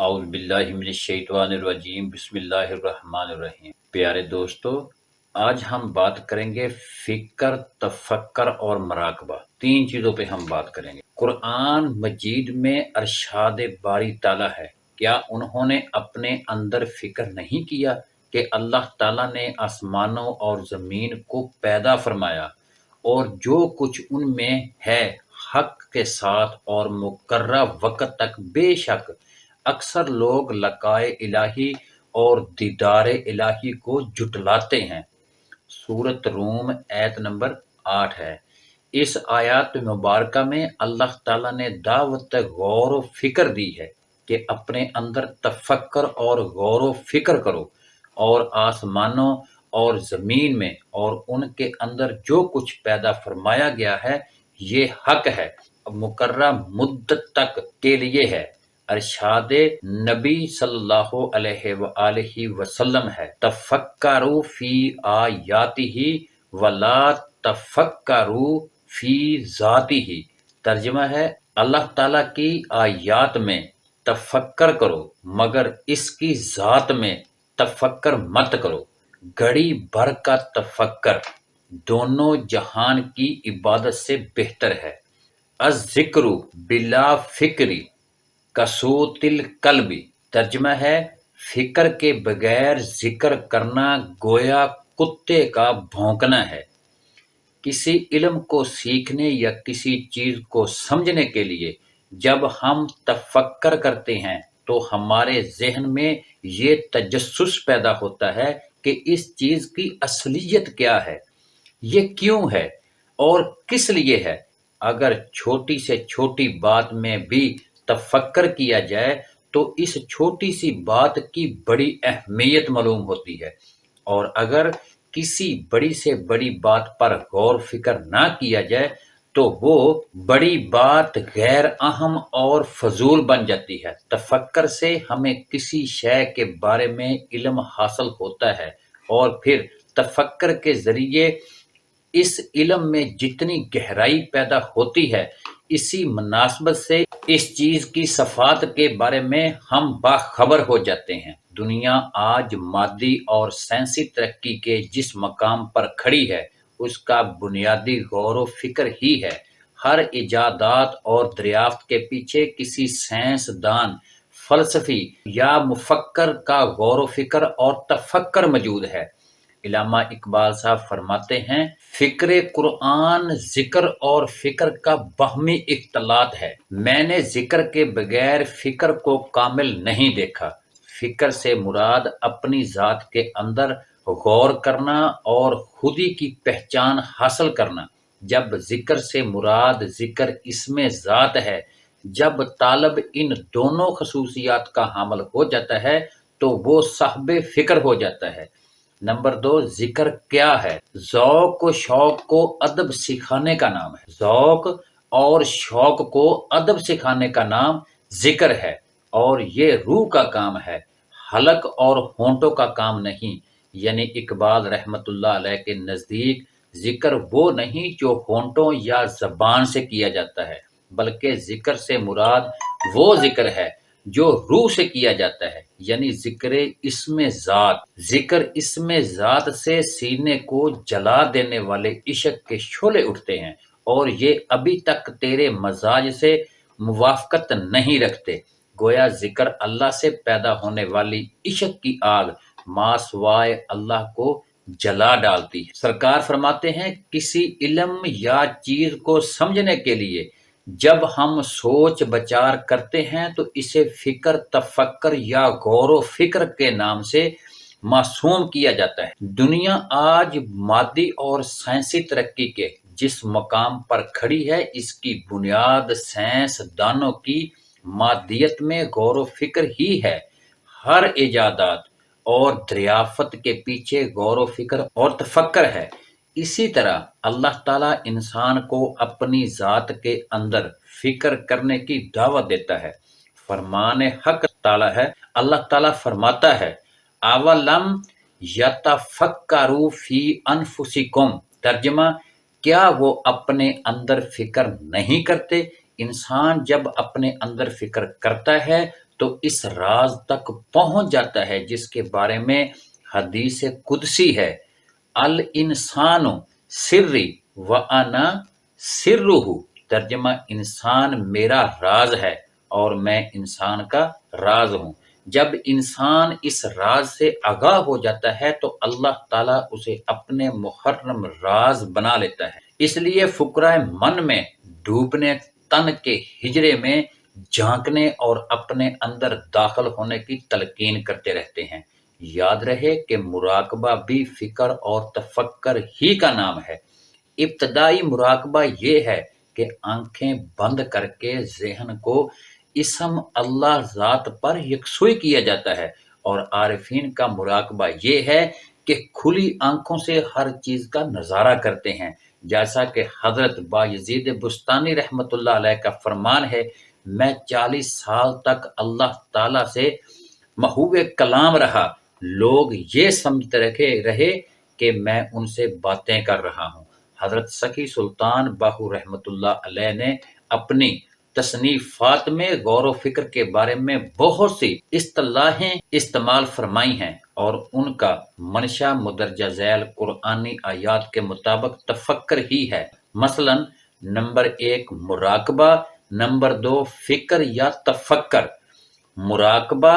اعوذ باللہ من الشیطان الرجیم بسم اللہ الرحمن الرحیم۔ پیارے دوستو، آج ہم بات کریں گے فکر، تفکر اور مراقبہ، تین چیزوں پہ ہم بات کریں گے۔ قرآن مجید میں ارشاد باری تعالیٰ ہے، کیا انہوں نے اپنے اندر فکر نہیں کیا کہ اللہ تعالیٰ نے آسمانوں اور زمین کو پیدا فرمایا اور جو کچھ ان میں ہے حق کے ساتھ اور مقررہ وقت تک؟ بے شک اکثر لوگ لقائے الہی اور دیدار الہی کو جھٹلاتے ہیں۔ سورۃ روم آیت نمبر 8 ہے۔ اس آیات مبارکہ میں اللہ تعالیٰ نے دعوت غور و فکر دی ہے کہ اپنے اندر تفکر اور غور و فکر کرو، اور آسمانوں اور زمین میں اور ان کے اندر جو کچھ پیدا فرمایا گیا ہے یہ حق ہے، مقررہ مدت تک کے لیے ہے۔ ارشاد نبی صلی اللہ علیہ وآلہ وسلم ہے، تفکروا فی آیاتہ ولا تفکروا فی ذاتہ۔ ترجمہ ہے، اللہ تعالیٰ کی آیات میں تفکر کرو مگر اس کی ذات میں تفکر مت کرو۔ گھڑی بھر کا تفکر دونوں جہان کی عبادت سے بہتر ہے۔ الذکر بلا فکری کصوت القلب۔ ترجمہ ہے، فکر کے بغیر ذکر کرنا گویا کتے کا بھونکنا ہے۔ کسی علم کو سیکھنے یا کسی چیز کو سمجھنے کے لیے جب ہم تفکر کرتے ہیں تو ہمارے ذہن میں یہ تجسس پیدا ہوتا ہے کہ اس چیز کی اصلیت کیا ہے، یہ کیوں ہے اور کس لیے ہے۔ اگر چھوٹی سے چھوٹی بات میں بھی تفکر کیا جائے تو اس چھوٹی سی بات کی بڑی اہمیت معلوم ہوتی ہے، اور اگر کسی بڑی سے بڑی بات پر غور فکر نہ کیا جائے تو وہ بڑی بات غیر اہم اور فضول بن جاتی ہے۔ تفکر سے ہمیں کسی شے کے بارے میں علم حاصل ہوتا ہے، اور پھر تفکر کے ذریعے اس علم میں جتنی گہرائی پیدا ہوتی ہے، اسی مناسبت سے اس چیز کی صفات کے بارے میں ہم باخبر ہو جاتے ہیں۔ دنیا آج مادی اور سائنسی ترقی کے جس مقام پر کھڑی ہے اس کا بنیادی غور و فکر ہی ہے۔ ہر ایجادات اور دریافت کے پیچھے کسی سائنس دان، فلسفی یا مفکر کا غور و فکر اور تفکر موجود ہے۔ علامہ اقبال صاحب فرماتے ہیں، فکر قرآن ذکر اور فکر کا باہمی اختلاط ہے۔ میں نے ذکر کے بغیر فکر کو کامل نہیں دیکھا۔ فکر سے مراد اپنی ذات کے اندر غور کرنا اور خودی کی پہچان حاصل کرنا۔ جب ذکر سے مراد ذکر اسم ذات ہے، جب طالب ان دونوں خصوصیات کا حامل ہو جاتا ہے تو وہ صاحب فکر ہو جاتا ہے۔ نمبر 2، ذکر کیا ہے؟ ذوق و شوق کو ادب سکھانے کا نام ہے۔ ذوق اور شوق کو ادب سکھانے کا نام ذکر ہے، اور یہ روح کا کام ہے، حلق اور ہونٹوں کا کام نہیں۔ یعنی اقبال رحمت اللہ علیہ کے نزدیک ذکر وہ نہیں جو ہونٹوں یا زبان سے کیا جاتا ہے، بلکہ ذکر سے مراد وہ ذکر ہے جو روح سے کیا جاتا ہے، یعنی ذکر اسم ذات۔ ذکر اسم ذات سے سینے کو جلا دینے والے عشق کے شعلے اٹھتے ہیں، اور یہ ابھی تک تیرے مزاج سے موافقت نہیں رکھتے۔ گویا ذکر اللہ سے پیدا ہونے والی عشق کی آگ ما سوائے اللہ کو جلا ڈالتی ہے۔ سرکار فرماتے ہیں، کسی علم یا چیز کو سمجھنے کے لیے جب ہم سوچ بچار کرتے ہیں تو اسے فکر، تفکر یا غور و فکر کے نام سے موسوم کیا جاتا ہے۔ دنیا آج مادی اور سائنسی ترقی کے جس مقام پر کھڑی ہے، اس کی بنیاد سائنس دانوں کی مادیت میں غور و فکر ہی ہے۔ ہر ایجادات اور دریافت کے پیچھے غور و فکر اور تفکر ہے۔ اسی طرح اللہ تعالیٰ انسان کو اپنی ذات کے اندر فکر کرنے کی دعوت دیتا ہے۔ فرمان حق تعالیٰ ہے، اللہ تعالیٰ فرماتا ہے، اولم یتفکروا فی انفسکم۔ ترجمہ، کیا وہ اپنے اندر فکر نہیں کرتے؟ انسان جب اپنے اندر فکر کرتا ہے تو اس راز تک پہنچ جاتا ہے جس کے بارے میں حدیث قدسی ہے، الانسان سری وانا سرہ، ترجمہ انسان میرا راز ہے اور میں انسان کا راز ہوں۔ جب انسان اس راز سے آگاہ ہو جاتا ہے تو اللہ تعالیٰ اسے اپنے محرم راز بنا لیتا ہے۔ اس لیے فقرائے من میں ڈوبنے، تن کے ہجرے میں جھانکنے اور اپنے اندر داخل ہونے کی تلقین کرتے رہتے ہیں۔ یاد رہے کہ مراقبہ بھی فکر اور تفکر ہی کا نام ہے۔ ابتدائی مراقبہ یہ ہے کہ آنکھیں بند کر کے ذہن کو اسم اللہ ذات پر یکسوئی کیا جاتا ہے، اور عارفین کا مراقبہ یہ ہے کہ کھلی آنکھوں سے ہر چیز کا نظارہ کرتے ہیں، جیسا کہ حضرت بایزید بستانی رحمۃ اللہ علیہ کا فرمان ہے، میں 40 سال تک اللہ تعالیٰ سے محو کلام رہا، لوگ یہ سمجھتے رہے کہ میں ان سے باتیں کر رہا ہوں۔ حضرت سخی سلطان باہو رحمۃ اللہ علیہ نے اپنی تصنیفات میں غور و فکر کے بارے میں بہت سی اصطلاحیں استعمال فرمائی ہیں، اور ان کا منشا مندرجہ ذیل قرآنی آیات کے مطابق تفکر ہی ہے۔ مثلا نمبر 1 مراقبہ، نمبر 2 فکر یا تفکر۔ مراقبہ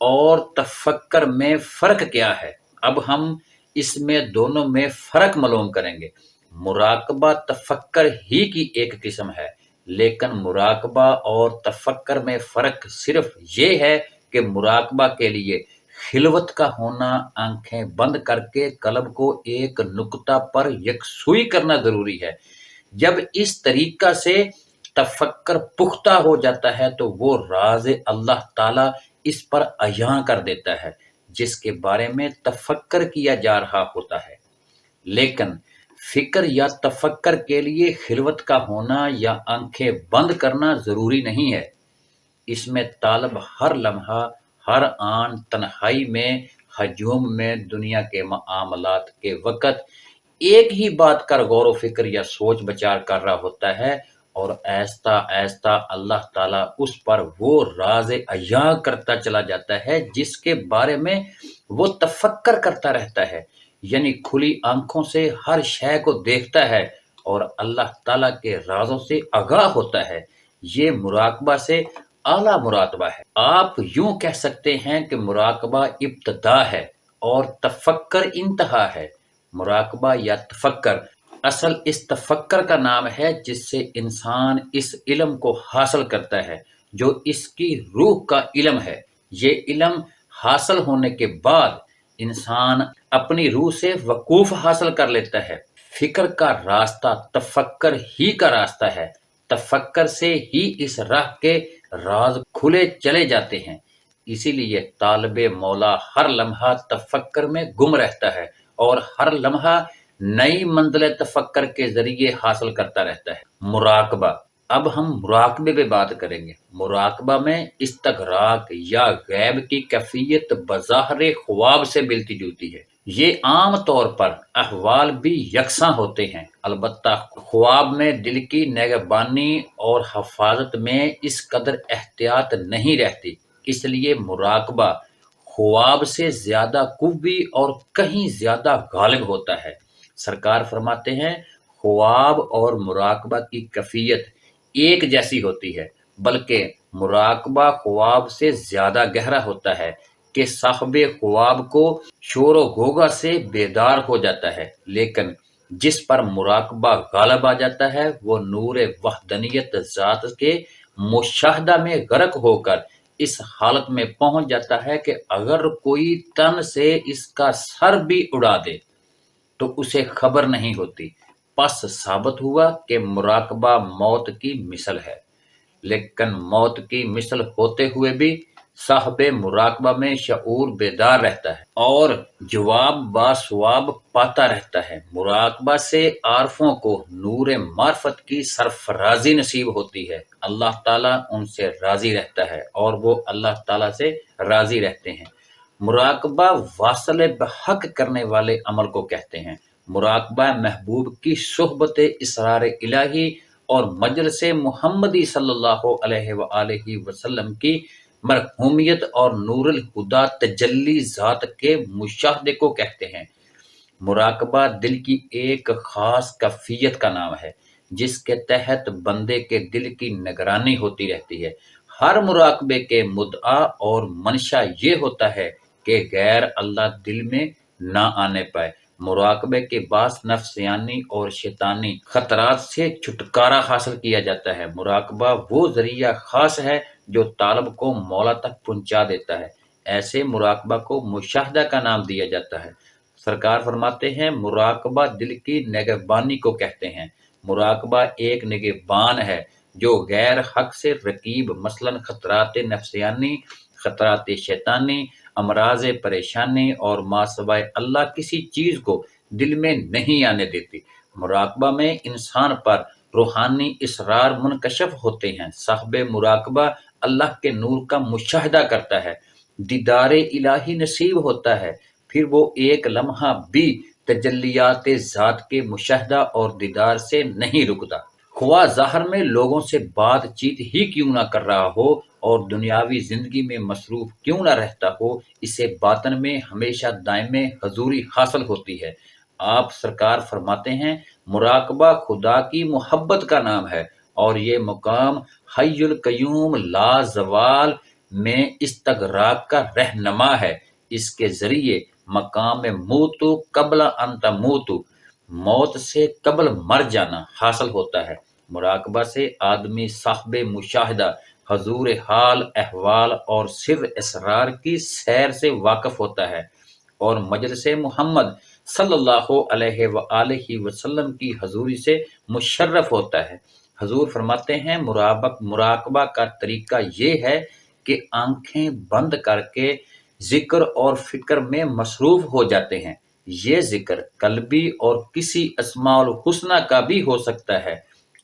اور تفکر میں فرق کیا ہے؟ اب ہم اس میں دونوں میں فرق معلوم کریں گے۔ مراقبہ تفکر ہی کی ایک قسم ہے، لیکن مراقبہ اور تفکر میں فرق صرف یہ ہے کہ مراقبہ کے لیے خلوت کا ہونا، آنکھیں بند کر کے قلب کو ایک نقطہ پر یکسوئی کرنا ضروری ہے۔ جب اس طریقہ سے تفکر پختہ ہو جاتا ہے تو وہ راز اللہ تعالیٰ اس پر عیاں کر دیتا ہے جس کے بارے میں تفکر کیا جا رہا ہوتا ہے۔ لیکن فکر یا تفکر کے لیے خلوت کا ہونا یا آنکھیں بند کرنا ضروری نہیں ہے۔ اس میں طالب ہر لمحہ، ہر آن تنہائی میں، ہجوم میں، دنیا کے معاملات کے وقت ایک ہی بات کا غور و فکر یا سوچ بچار کر رہا ہوتا ہے، اور آہستہ آہستہ اللہ تعالیٰ اس پر وہ راز عیاں کرتا چلا جاتا ہے جس کے بارے میں وہ تفکر کرتا رہتا ہے، یعنی کھلی آنکھوں سے ہر شے کو دیکھتا ہے اور اللہ تعالیٰ کے رازوں سے آگاہ ہوتا ہے۔ یہ مراقبہ سے اعلیٰ مراتبہ ہے۔ آپ یوں کہہ سکتے ہیں کہ مراقبہ ابتدا ہے اور تفکر انتہا ہے۔ مراقبہ یا تفکر اصل اس تفکر کا نام ہے جس سے انسان اس علم کو حاصل کرتا ہے جو اس کی روح کا علم ہے۔ یہ علم حاصل ہونے کے بعد انسان اپنی روح سے وقوف حاصل کر لیتا ہے۔ فکر کا راستہ تفکر ہی کا راستہ ہے، تفکر سے ہی اس راہ کے راز کھلے چلے جاتے ہیں۔ اسی لیے طالب مولا ہر لمحہ تفکر میں گم رہتا ہے اور ہر لمحہ نئی منزل تفکر کے ذریعے حاصل کرتا رہتا ہے۔ مراقبہ، اب ہم مراقبے پہ بات کریں گے۔ مراقبہ میں استغراق یا غیب کی کیفیت بظاہر خواب سے ملتی جلتی ہے۔ یہ عام طور پر احوال بھی یکساں ہوتے ہیں، البتہ خواب میں دل کی نگہبانی اور حفاظت میں اس قدر احتیاط نہیں رہتی، اس لیے مراقبہ خواب سے زیادہ قوی اور کہیں زیادہ غالب ہوتا ہے۔ سرکار فرماتے ہیں، خواب اور مراقبہ کی کیفیت ایک جیسی ہوتی ہے، بلکہ مراقبہ خواب سے زیادہ گہرا ہوتا ہے کہ صاحب خواب کو شور و غوغا سے بیدار ہو جاتا ہے، لیکن جس پر مراقبہ غالب آ جاتا ہے وہ نور وحدانیت ذات کے مشاہدہ میں غرق ہو کر اس حالت میں پہنچ جاتا ہے کہ اگر کوئی تن سے اس کا سر بھی اڑا دے تو اسے خبر نہیں ہوتی۔ پس ثابت ہوا کہ مراقبہ موت کی مثل ہے، لیکن موت کی مثل ہوتے ہوئے بھی صاحب مراقبہ میں شعور بیدار رہتا ہے اور جواب باسواب پاتا رہتا ہے۔ مراقبہ سے عارفوں کو نور معرفت کی سرفرازی نصیب ہوتی ہے، اللہ تعالیٰ ان سے راضی رہتا ہے اور وہ اللہ تعالیٰ سے راضی رہتے ہیں۔ مراقبہ واصل بحق کرنے والے عمل کو کہتے ہیں۔ مراقبہ محبوب کی صحبت اسرار الہی اور مجلس محمدی صلی اللہ علیہ وآلہ وسلم کی مرحومیت اور نور الہدا تجلی ذات کے مشاہدے کو کہتے ہیں۔ مراقبہ دل کی ایک خاص کیفیت کا نام ہے جس کے تحت بندے کے دل کی نگرانی ہوتی رہتی ہے۔ ہر مراقبے کے مدعا اور منشا یہ ہوتا ہے کہ غیر اللہ دل میں نہ آنے پائے۔ مراقبے کے بعد نفسیانی اور شیطانی خطرات سے چھٹکارا حاصل کیا جاتا ہے۔ مراقبہ وہ ذریعہ خاص ہے جو طالب کو مولا تک پہنچا دیتا ہے۔ ایسے مراقبہ کو مشاہدہ کا نام دیا جاتا ہے۔ سرکار فرماتے ہیں مراقبہ دل کی نگہبانی کو کہتے ہیں۔ مراقبہ ایک نگہبان ہے جو غیر حق سے رقیب، مثلاً خطرات نفسیانی، خطرات شیطانی، امراض پریشانی اور ما سوائے اللہ کسی چیز کو دل میں نہیں آنے دیتی۔ مراقبہ میں انسان پر روحانی اسرار منکشف ہوتے ہیں۔ صاحب مراقبہ اللہ کے نور کا مشاہدہ کرتا ہے، دیدار الہی نصیب ہوتا ہے، پھر وہ ایک لمحہ بھی تجلیات ذات کے مشاہدہ اور دیدار سے نہیں رکتا۔ خواہ ظاہر میں لوگوں سے بات چیت ہی کیوں نہ کر رہا ہو اور دنیاوی زندگی میں مصروف کیوں نہ رہتا ہو، اسے باطن میں ہمیشہ دائم حضوری حاصل ہوتی ہے۔ آپ سرکار فرماتے ہیں مراقبہ خدا کی محبت کا نام ہے اور یہ مقام حی القیوم لا زوال میں استغراق کا رہنما ہے۔ اس کے ذریعے مقام موتو قبل ان تموتو، موت سے قبل مر جانا حاصل ہوتا ہے۔ مراقبہ سے آدمی صاحب مشاہدہ، حضور حال احوال اور سر اسرار کی سیر سے واقف ہوتا ہے اور مجلس محمد صلی اللہ علیہ وآلہ وسلم کی حضوری سے مشرف ہوتا ہے۔ حضور فرماتے ہیں مراقبہ کا طریقہ یہ ہے کہ آنکھیں بند کر کے ذکر اور فکر میں مصروف ہو جاتے ہیں۔ یہ ذکر قلبی اور کسی اسماء الحسنہ کا بھی ہو سکتا ہے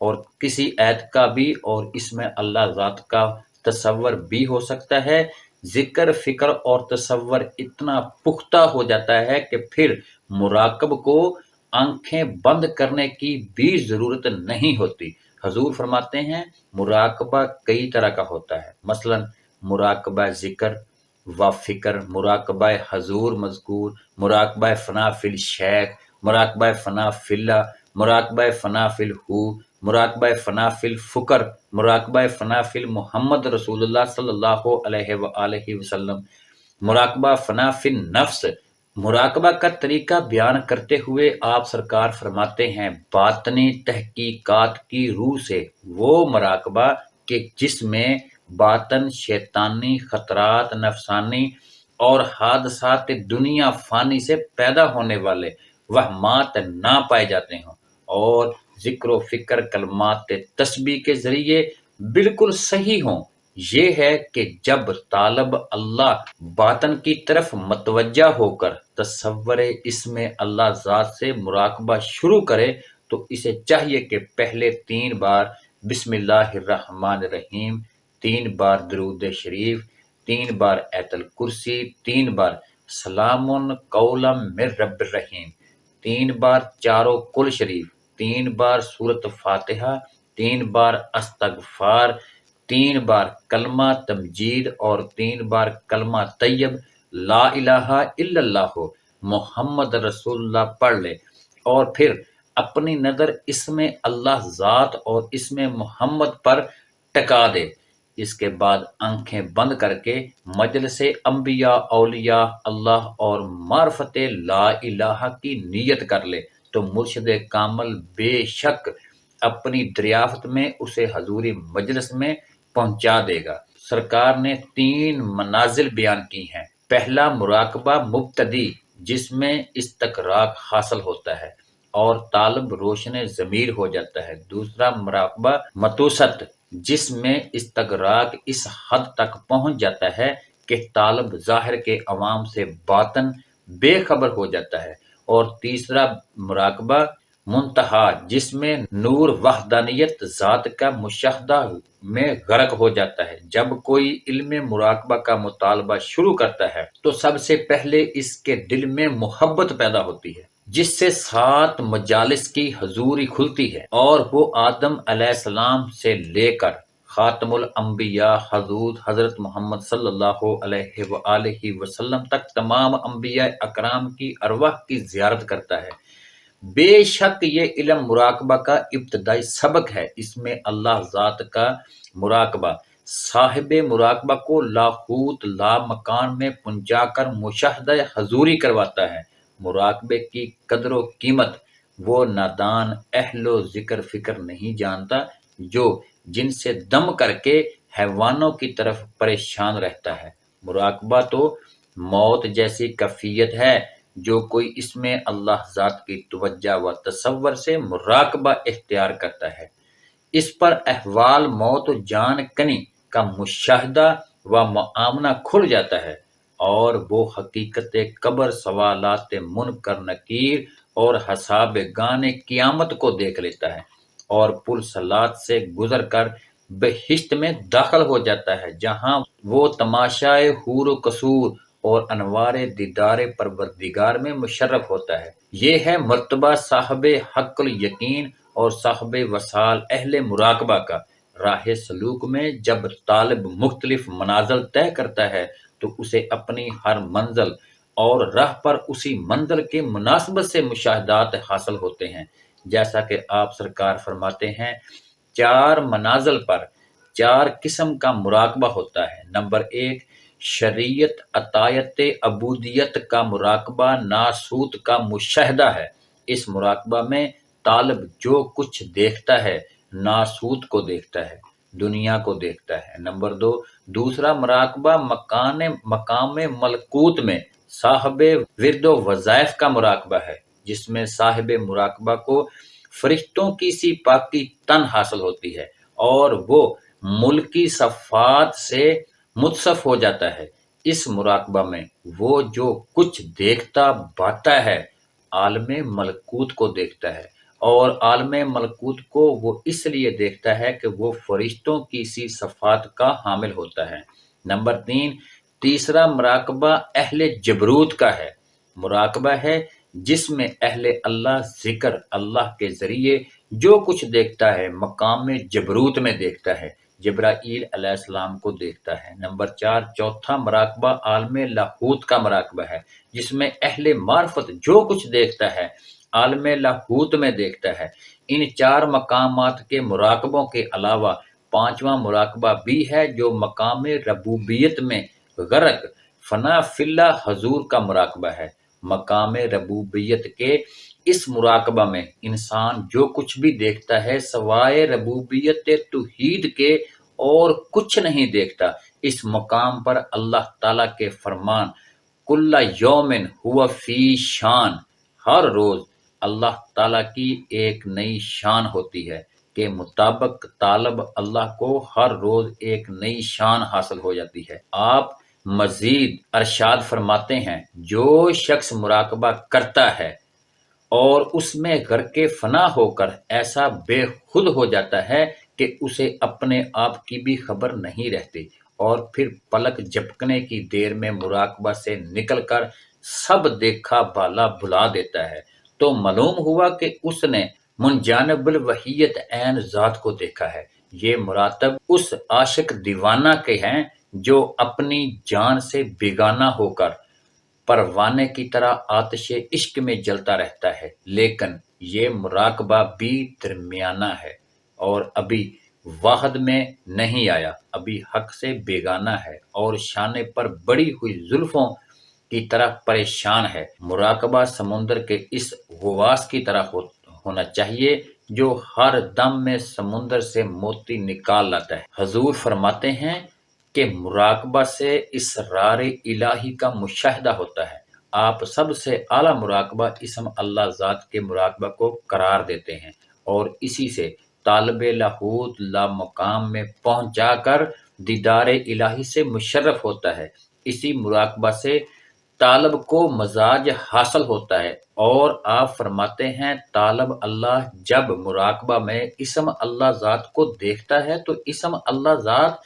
اور کسی ایت کا بھی، اور اس میں اللہ ذات کا تصور بھی ہو سکتا ہے۔ ذکر، فکر اور تصور اتنا پختہ ہو جاتا ہے کہ پھر مراقب کو آنکھیں بند کرنے کی بھی ضرورت نہیں ہوتی۔ حضور فرماتے ہیں مراقبہ کئی طرح کا ہوتا ہے، مثلا مراقبہ ذکر و فکر، مراقبہ حضور مذکور، مراقبہ فنا فی الشیخ، مراقبہ فنا فی اللہ، مراقبہ فنا فی الہو، مراقبہ فنا فی الفکر، مراقبہ فنا فی محمد رسول اللہ صلی اللہ علیہ وآلہ وسلم، مراقبہ فنا فی النفس۔ مراقبہ کا طریقہ بیان کرتے ہوئے آپ سرکار فرماتے ہیں باطنی تحقیقات کی روح سے وہ مراقبہ کہ جس میں باطن شیطانی خطرات نفسانی اور حادثات دنیا فانی سے پیدا ہونے والے وہمات نہ پائے جاتے ہوں اور ذکر و فکر کلمات تسبیح کے ذریعے بالکل صحیح ہوں۔ یہ ہے کہ جب طالب اللہ باطن کی طرف متوجہ ہو کر تصور اسم اللہ ذات سے مراقبہ شروع کرے تو اسے چاہیے کہ پہلے 3 بار بسم اللہ الرحمن الرحیم، 3 بار درود شریف، 3 بار آیت الکرسی، 3 بار سلام قولا من رب الرحیم، 3 بار چاروں کل شریف، 3 بار سورۃ فاتحہ، 3 بار استغفار، 3 بار کلمہ تمجید اور 3 بار کلمہ طیب لا الہ الا اللہ محمد رسول اللہ پڑھ لے اور پھر اپنی نظر اسم اللہ ذات اور اسم محمد پر ٹکا دے۔ اس کے بعد آنکھیں بند کر کے مجلس انبیاء، اولیاء اللہ اور معرفت لا الہ کی نیت کر لے تو مرشد کامل بے شک اپنی دریافت میں اسے حضوری مجلس میں پہنچا دے گا۔ سرکار نے 3 منازل بیان کی ہیں۔ پہلا مراقبہ مبتدی جس میں استغراق حاصل ہوتا ہے اور طالب روشن ضمیر ہو جاتا ہے۔ دوسرا مراقبہ متوسط جس میں استغراق اس حد تک پہنچ جاتا ہے کہ طالب ظاہر کے عوام سے باطن بے خبر ہو جاتا ہے۔ اور تیسرا مراقبہ منتہا جس میں نور وحدانیت ذات کا مشاہدہ میں غرق ہو جاتا ہے۔ جب کوئی علم مراقبہ کا مطالبہ شروع کرتا ہے تو سب سے پہلے اس کے دل میں محبت پیدا ہوتی ہے جس سے 7 مجالس کی حضوری کھلتی ہے اور وہ آدم علیہ السلام سے لے کر خاتم الانبیاء حضرت محمد صلی اللہ علیہ وآلہ وسلم تک تمام انبیاء اکرام کی ارواح کی زیارت کرتا ہے۔ بے شک یہ علم مراقبہ کا ابتدائی سبق ہے، اس میں اللہ ذات کا مراقبہ صاحب مراقبہ کو لاہوت لا مکان میں پہنچا کر مشاہدہ حضوری کرواتا ہے۔ مراقبے کی قدر و قیمت وہ نادان اہل و ذکر فکر نہیں جانتا جو جن سے دم کر کے حیوانوں کی طرف پریشان رہتا ہے۔ مراقبہ تو موت جیسی کیفیت ہے، جو کوئی اس میں اللہ ذات کی توجہ و تصور سے مراقبہ اختیار کرتا ہے، اس پر احوال موت و جان کنی کا مشاہدہ و معاملہ کھل جاتا ہے، اور وہ حقیقت قبر، سوالات منکر نکیر اور حساب گانے قیامت کو دیکھ لیتا ہے، اور پل صلات سے گزر کر بہشت میں داخل ہو جاتا ہے، جہاں وہ تماشائے حور و قصور اور انوار دیدار پروردگار میں مشرف ہوتا ہے۔ یہ ہے مرتبہ صاحب حق الیقین اور صاحب وصال اہل مراقبہ کا۔ راہ سلوک میں جب طالب مختلف منازل طے کرتا ہے تو اسے اپنی ہر منزل اور راہ پر اسی منزل کے مناسبت سے مشاہدات حاصل ہوتے ہیں، جیسا کہ آپ سرکار فرماتے ہیں، 4 منازل پر 4 قسم کا مراقبہ ہوتا ہے۔ نمبر 1، شریعت عطایت عبودیت کا مراقبہ ناسوت کا مشاہدہ ہے۔ اس مراقبہ میں طالب جو کچھ دیکھتا ہے ناسوت کو دیکھتا ہے، دنیا کو دیکھتا ہے۔ نمبر 2، دوسرا مراقبہ مقام ملکوت میں صاحب ورد و وظائف کا مراقبہ ہے، جس میں صاحب مراقبہ کو فرشتوں کی سی پاکی تن حاصل ہوتی ہے اور وہ ملکی صفات سے متصف ہو جاتا ہے۔ اس مراقبہ میں وہ جو کچھ دیکھتا باتا ہے عالم ملکوت کو دیکھتا ہے، اور عالم ملکوت کو وہ اس لیے دیکھتا ہے کہ وہ فرشتوں کی سی صفات کا حامل ہوتا ہے۔ نمبر 3، تیسرا مراقبہ اہل جبروت کا ہے۔ مراقبہ ہے جس میں اہل اللہ ذکر اللہ کے ذریعے جو کچھ دیکھتا ہے مقام جبروت میں دیکھتا ہے، جبرائیل علیہ السلام کو دیکھتا ہے۔ نمبر 4، چوتھا مراقبہ عالم لاہوت کا مراقبہ ہے، جس میں اہل معرفت جو کچھ دیکھتا ہے عالم لاہوت میں دیکھتا ہے۔ ان 4 مقامات کے مراقبوں کے علاوہ 5واں مراقبہ بھی ہے، جو مقام ربوبیت میں غرق فنا فی اللہ حضور کا مراقبہ ہے۔ مقام ربوبیت کے اس مراقبہ میں انسان جو کچھ بھی دیکھتا ہے سوائے ربوبیت توحید کے اور کچھ نہیں دیکھتا۔ اس مقام پر اللہ تعالیٰ کے فرمان کل یوم ہوا فی شان، ہر روز اللہ تعالیٰ کی ایک نئی شان ہوتی ہے، کے مطابق طالب اللہ کو ہر روز ایک نئی شان حاصل ہو جاتی ہے۔ آپ مزید ارشاد فرماتے ہیں، جو شخص مراقبہ کرتا ہے اور اس میں غرق فنا ہو کر ایسا بے خود ہو جاتا ہے کہ اسے اپنے آپ کی بھی خبر نہیں رہتی، اور پھر پلک جھپکنے کی دیر میں مراقبہ سے نکل کر سب دیکھا بالا بھلا دیتا ہے، تو معلوم ہوا کہ اس نے منجانب الوحیت عین ذات کو دیکھا ہے۔ یہ مراتب اس عاشق دیوانہ کے ہیں جو اپنی جان سے بیگانہ ہو کر پروانے کی طرح آتش عشق میں جلتا رہتا ہے، لیکن یہ مراقبہ بھی درمیانہ ہے اور ابھی واحد میں نہیں آیا، ابھی حق سے بیگانہ ہے اور شانے پر بڑی ہوئی زلفوں کی طرح پریشان ہے۔ مراقبہ سمندر کے اس غواص کی طرح ہونا چاہیے جو ہر دم میں سمندر سے موتی نکال لاتا ہے۔ حضور فرماتے ہیں کہ مراقبہ سے اسرار الہی کا مشاہدہ ہوتا ہے۔ آپ سب سے اعلیٰ مراقبہ اسم اللہ ذات کے مراقبہ کو قرار دیتے ہیں، اور اسی سے طالب لاہوت لا مقام میں پہنچا کر دیدار الہی سے مشرف ہوتا ہے۔ اسی مراقبہ سے طالب کو مزاج حاصل ہوتا ہے، اور آپ فرماتے ہیں طالب اللہ جب مراقبہ میں اسم اللہ ذات کو دیکھتا ہے تو اسم اللہ ذات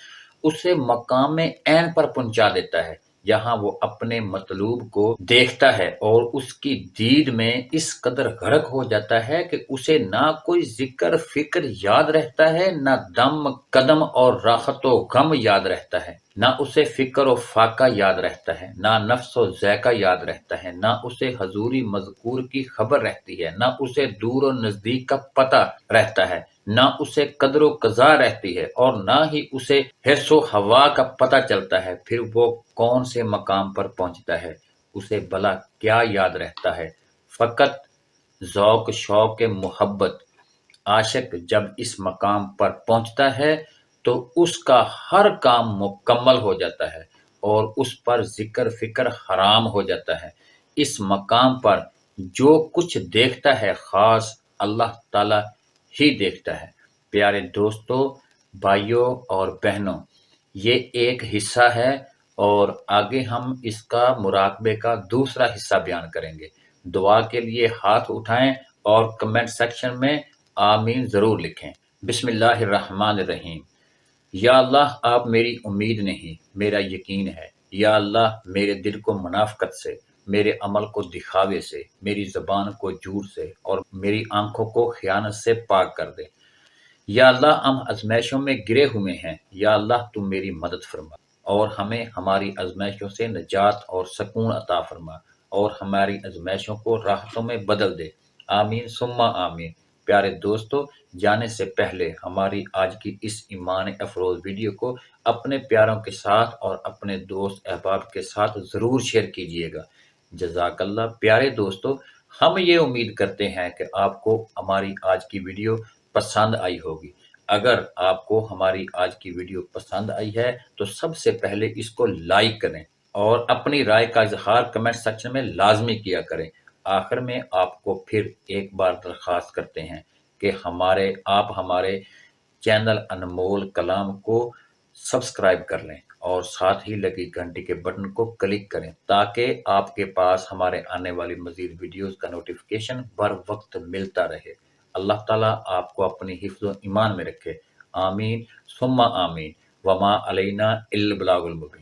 اسے مقام عین پر پہنچا دیتا ہے، یہاں وہ اپنے مطلوب کو دیکھتا ہے اور اس کی دید میں اس قدر غرق ہو جاتا ہے کہ اسے نہ کوئی ذکر فکر یاد رہتا ہے، نہ دم قدم اور راحت و غم یاد رہتا ہے، نہ اسے فکر و فاقہ یاد رہتا ہے، نہ نفس و ذائقہ یاد رہتا ہے، نہ اسے حضوری مذکور کی خبر رہتی ہے، نہ اسے دور و نزدیک کا پتہ رہتا ہے، نہ اسے قدر و قضا رہتی ہے، اور نہ ہی اسے حرص و ہوا کا پتہ چلتا ہے۔ پھر وہ کون سے مقام پر پہنچتا ہے، اسے بھلا کیا یاد رہتا ہے؟ فقط ذوق شوق محبت۔ عاشق جب اس مقام پر پہنچتا ہے تو اس کا ہر کام مکمل ہو جاتا ہے اور اس پر ذکر فکر حرام ہو جاتا ہے۔ اس مقام پر جو کچھ دیکھتا ہے خاص اللہ تعالی ہی دیکھتا ہے۔ پیارے دوستو، بھائیوں اور بہنوں، یہ ایک حصہ ہے اور آگے ہم اس کا مراقبے کا دوسرا حصہ بیان کریں گے۔ دعا کے لیے ہاتھ اٹھائیں اور کمنٹ سیکشن میں آمین ضرور لکھیں۔ بسم اللہ الرحمن الرحیم۔ یا اللہ، آپ میری امید نہیں، میرا یقین ہے۔ یا اللہ، میرے دل کو منافقت سے، میرے عمل کو دکھاوے سے، میری زبان کو جھوٹ سے اور میری آنکھوں کو خیانت سے پاک کر دے۔ یا اللہ، ہم آزمائشوں میں گرے ہوئے ہیں، یا اللہ تم میری مدد فرما اور ہمیں ہماری آزمائشوں سے نجات اور سکون عطا فرما اور ہماری آزمائشوں کو راحتوں میں بدل دے۔ آمین ثم آمین۔ پیارے دوستو، جانے سے پہلے ہماری آج کی اس ایمان افروز ویڈیو کو اپنے پیاروں کے ساتھ اور اپنے دوست احباب کے ساتھ ضرور شیئر کیجیے گا۔ جزاک اللہ۔ پیارے دوستو، ہم یہ امید کرتے ہیں کہ آپ کو ہماری آج کی ویڈیو پسند آئی ہوگی۔ اگر آپ کو ہماری آج کی ویڈیو پسند آئی ہے تو سب سے پہلے اس کو لائک کریں اور اپنی رائے کا اظہار کمنٹ سیکشن میں لازمی کیا کریں۔ آخر میں آپ کو پھر ایک بار درخواست کرتے ہیں کہ آپ ہمارے چینل انمول کلام کو سبسکرائب کر لیں اور ساتھ ہی لگی گھنٹی کے بٹن کو کلک کریں تاکہ آپ کے پاس ہمارے آنے والی مزید ویڈیوز کا نوٹیفیکیشن بر وقت ملتا رہے۔ اللہ تعالیٰ آپ کو اپنی حفظ و ایمان میں رکھے۔ آمین ثم آمین۔ وما علینا الا البلاغ المبین۔